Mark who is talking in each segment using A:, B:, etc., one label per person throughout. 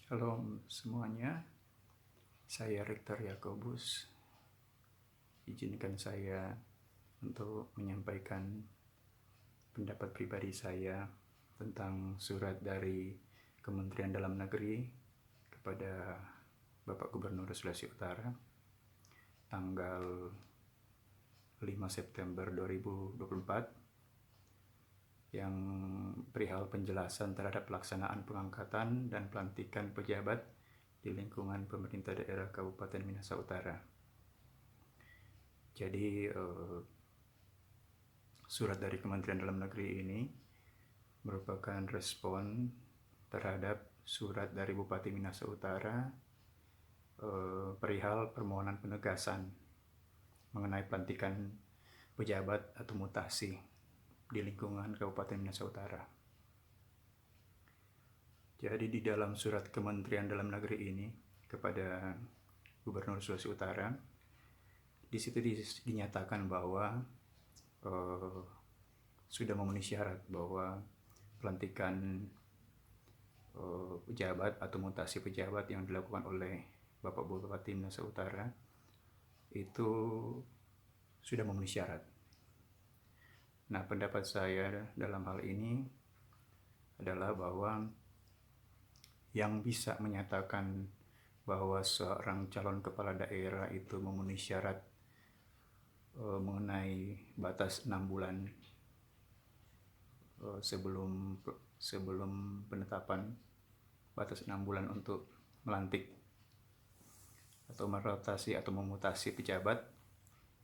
A: Shalom semuanya, saya Rektor Yakobus. Izinkan saya untuk menyampaikan pendapat pribadi saya tentang surat dari Kementerian Dalam Negeri kepada Bapak Gubernur Sulawesi Utara tanggal 5 September 2024 yang perihal penjelasan terhadap pelaksanaan pengangkatan dan pelantikan pejabat di lingkungan pemerintah daerah Kabupaten Minahasa Utara. Jadi surat dari Kementerian Dalam Negeri ini merupakan respon terhadap surat dari Bupati Minahasa Utara perihal permohonan penegasan mengenai pelantikan pejabat atau mutasi di lingkungan Kabupaten Minahasa Utara. Jadi di dalam surat Kementerian Dalam Negeri ini kepada Gubernur Sulawesi Utara, di situ dinyatakan bahwa sudah memenuhi syarat bahwa pelantikan pejabat atau mutasi pejabat yang dilakukan oleh Bapak Bupati Minahasa Utara itu sudah memenuhi syarat. Nah, pendapat saya dalam hal ini adalah bahwa yang bisa menyatakan bahwa seorang calon kepala daerah itu memenuhi syarat mengenai batas 6 bulan sebelum penetapan batas 6 bulan untuk melantik atau merotasi atau memutasi pejabat,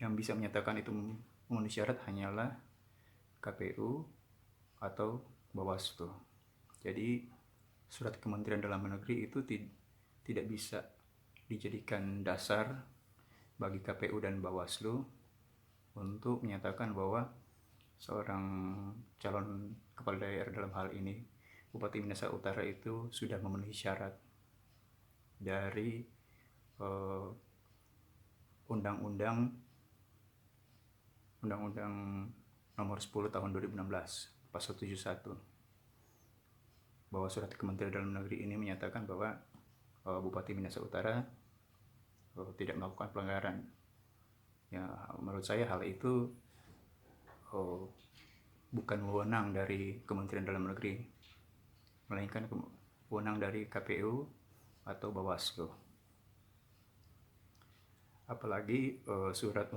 A: yang bisa menyatakan itu memenuhi syarat hanyalah KPU atau Bawaslu. Jadi surat Kementerian Dalam Negeri itu tidak bisa dijadikan dasar bagi KPU dan Bawaslu untuk menyatakan bahwa seorang calon kepala daerah dalam hal ini Bupati Minahasa Utara itu sudah memenuhi syarat dari Undang-Undang Nomor 10 Tahun 2016 Pasal 71, bahwa surat Kementerian Dalam Negeri ini menyatakan bahwa Bupati Minahasa Utara tidak melakukan pelanggaran. Ya, menurut saya hal itu bukan wewenang dari Kementerian Dalam Negeri, melainkan wewenang dari KPU atau Bawaslu. Apalagi surat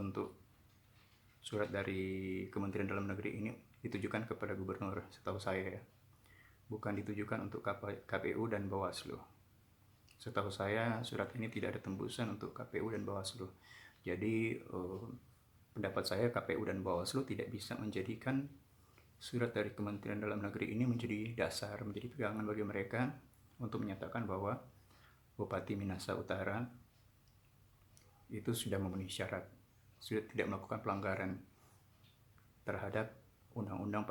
A: dari Kementerian Dalam Negeri ini ditujukan kepada gubernur, setahu saya ya. Bukan ditujukan untuk KPU dan Bawaslu. Setahu saya surat ini tidak ada tembusan untuk KPU dan Bawaslu. Jadi pendapat saya KPU dan Bawaslu tidak bisa menjadikan surat dari Kementerian Dalam Negeri ini menjadi dasar, menjadi pegangan bagi mereka untuk menyatakan bahwa Bupati Minahasa Utara itu sudah memenuhi syarat, sudah tidak melakukan pelanggaran terhadap Undang-Undang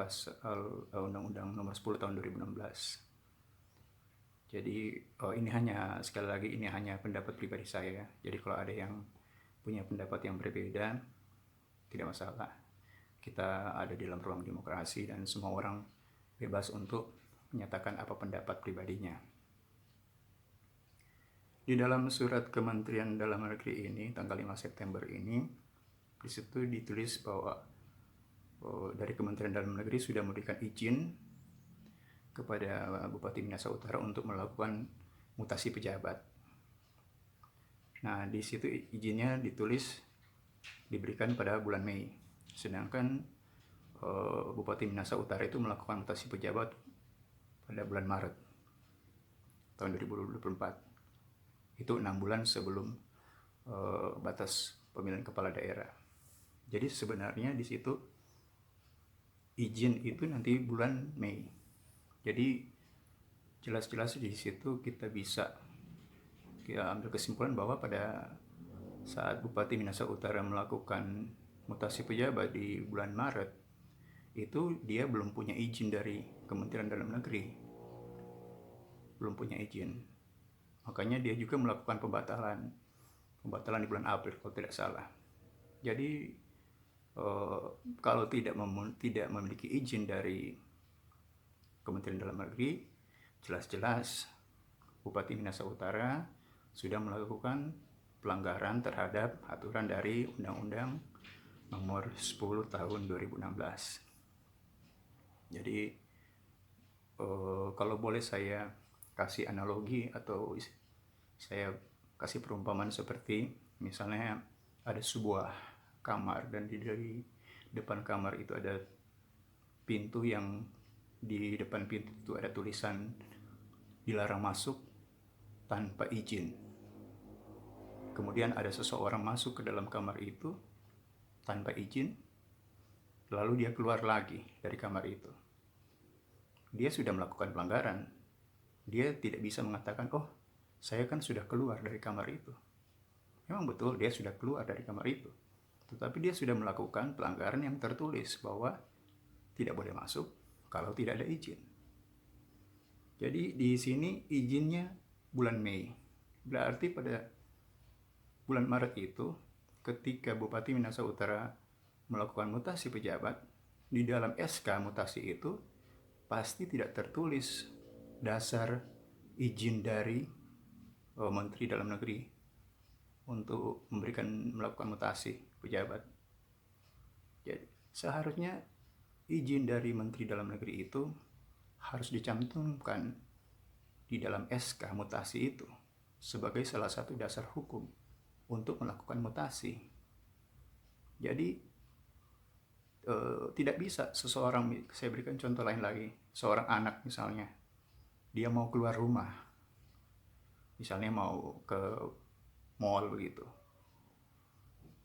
A: Nomor 10 Tahun 2016. Jadi ini hanya, sekali lagi, ini hanya pendapat pribadi saya. Jadi kalau ada yang punya pendapat yang berbeda, tidak masalah. Kita ada di dalam ruang demokrasi dan semua orang bebas untuk menyatakan apa pendapat pribadinya. Di dalam surat Kementerian Dalam Negeri ini tanggal 5 September ini, di situ ditulis bahwa dari Kementerian Dalam Negeri sudah memberikan izin kepada Bupati Minahasa Utara untuk melakukan mutasi pejabat. Nah, di situ izinnya diberikan pada bulan Mei. Sedangkan Bupati Minahasa Utara itu melakukan mutasi pejabat pada bulan Maret tahun 2024. Itu 6 bulan sebelum batas pemilihan kepala daerah. Jadi sebenarnya di situ izin itu nanti bulan Mei. Jadi jelas-jelas di situ kita bisa ambil kesimpulan bahwa pada saat Bupati Minahasa Utara melakukan mutasi pejabat di bulan Maret, itu dia belum punya izin dari Kementerian Dalam Negeri. Belum punya izin. Makanya dia juga melakukan pembatalan di bulan April kalau tidak salah. Jadi kalau tidak memiliki izin dari Kementerian Dalam Negeri, jelas-jelas Bupati Minahasa Utara sudah melakukan pelanggaran terhadap aturan dari Undang-Undang Nomor 10 Tahun 2016. Jadi kalau boleh saya kasih analogi atau saya kasih perumpamaan seperti misalnya ada sebuah kamar dan dari depan kamar itu ada pintu yang di depan pintu itu ada tulisan dilarang masuk tanpa izin. Kemudian ada seseorang masuk ke dalam kamar itu tanpa izin, lalu dia keluar lagi dari kamar itu. Dia sudah melakukan pelanggaran. Dia tidak bisa mengatakan, oh saya kan sudah keluar dari kamar itu. Memang betul dia sudah keluar dari kamar itu. Tetapi dia sudah melakukan pelanggaran yang tertulis bahwa tidak boleh masuk kalau tidak ada izin. Jadi di sini izinnya bulan Mei. Berarti pada bulan Maret itu ketika Bupati Minahasa Utara melakukan mutasi pejabat, di dalam SK mutasi itu pasti tidak tertulis dasar izin dari Menteri Dalam Negeri untuk melakukan mutasi pejabat. Jadi seharusnya izin dari Menteri Dalam Negeri itu harus dicantumkan di dalam SK mutasi itu sebagai salah satu dasar hukum untuk melakukan mutasi. Jadi tidak bisa seseorang, saya berikan contoh lain lagi, seorang anak misalnya, dia mau keluar rumah, misalnya mau ke mall begitu,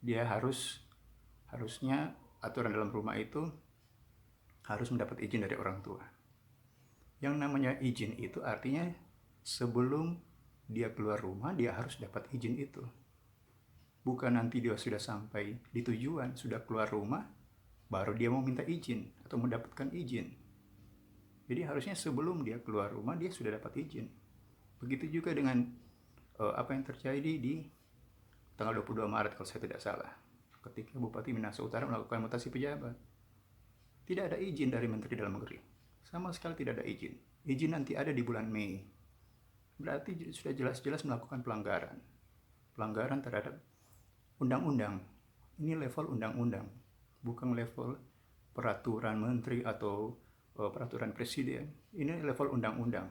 A: dia harusnya aturan dalam rumah itu harus mendapat izin dari orang tua. Yang namanya izin itu artinya sebelum dia keluar rumah dia harus dapat izin itu. Bukan nanti dia sudah sampai di tujuan, sudah keluar rumah, baru dia mau minta izin atau mendapatkan izin. Jadi harusnya sebelum dia keluar rumah dia sudah dapat izin. Begitu juga dengan apa yang terjadi di tanggal 22 Maret kalau saya tidak salah, ketika Bupati Minahasa Utara melakukan mutasi pejabat. Tidak ada izin dari Menteri Dalam Negeri. Sama sekali tidak ada izin. Izin nanti ada di bulan Mei. Berarti sudah jelas-jelas melakukan pelanggaran. Pelanggaran terhadap undang-undang. Ini level undang-undang, bukan level peraturan menteri atau peraturan presiden. Ini level undang-undang.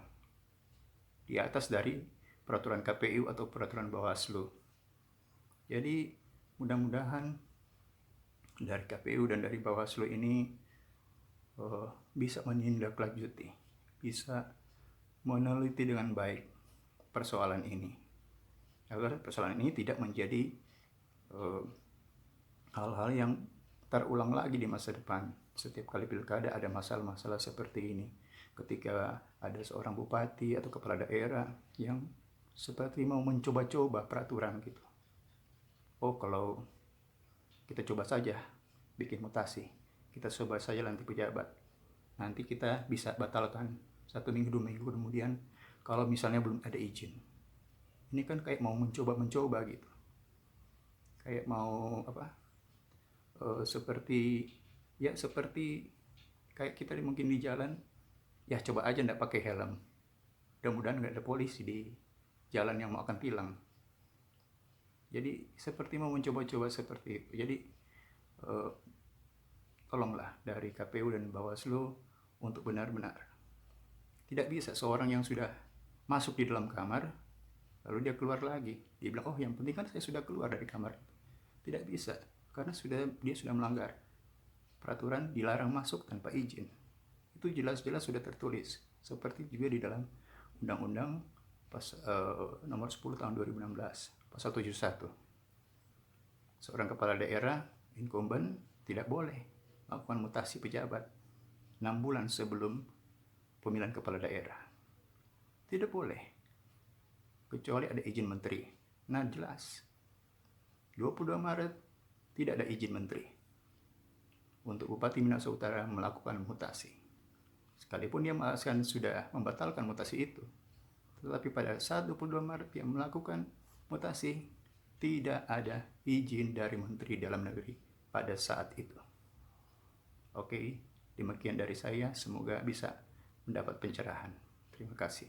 A: Di atas dari peraturan KPU atau peraturan Bawaslu. Jadi mudah-mudahan dari KPU dan dari Bawaslu ini bisa menindaklanjuti, bisa meneliti dengan baik persoalan ini, agar persoalan ini tidak menjadi hal-hal yang terulang lagi di masa depan. Setiap kali pilkada ada masalah-masalah seperti ini, ketika ada seorang bupati atau kepala daerah yang seperti mau mencoba-coba peraturan gitu. Oh, kalau kita coba saja bikin mutasi, kita coba saja lantik pejabat, nanti kita bisa batalkan 1 minggu 2 minggu kemudian kalau misalnya belum ada izin. Ini kan kayak mau mencoba gitu, kayak mau seperti kayak kita mungkin di jalan, ya coba aja nggak pakai helm, mudah-mudahan nggak ada polisi di jalan yang mau akan tilang. Jadi seperti mau mencoba-coba seperti itu. Jadi tolonglah dari KPU dan Bawaslu untuk benar-benar. Tidak bisa seorang yang sudah masuk di dalam kamar lalu dia keluar lagi, dia bilang, oh yang penting kan saya sudah keluar dari kamar. Tidak bisa, karena dia sudah melanggar peraturan dilarang masuk tanpa izin. Itu jelas-jelas sudah tertulis, seperti juga di dalam Undang-Undang Nomor 10 Tahun 2016, Pasal 71. Seorang kepala daerah incumbent tidak boleh melakukan mutasi pejabat 6 bulan sebelum pemilihan kepala daerah. Tidak boleh, kecuali ada izin menteri. Nah jelas, 22 Maret tidak ada izin menteri untuk Bupati Minahasa Utara melakukan mutasi. Sekalipun dia sudah membatalkan mutasi itu, tetapi pada saat 22 Maret dia melakukan mutasi, tidak ada izin dari Menteri Dalam Negeri pada saat itu. Oke, demikian dari saya. Semoga bisa mendapat pencerahan. Terima kasih.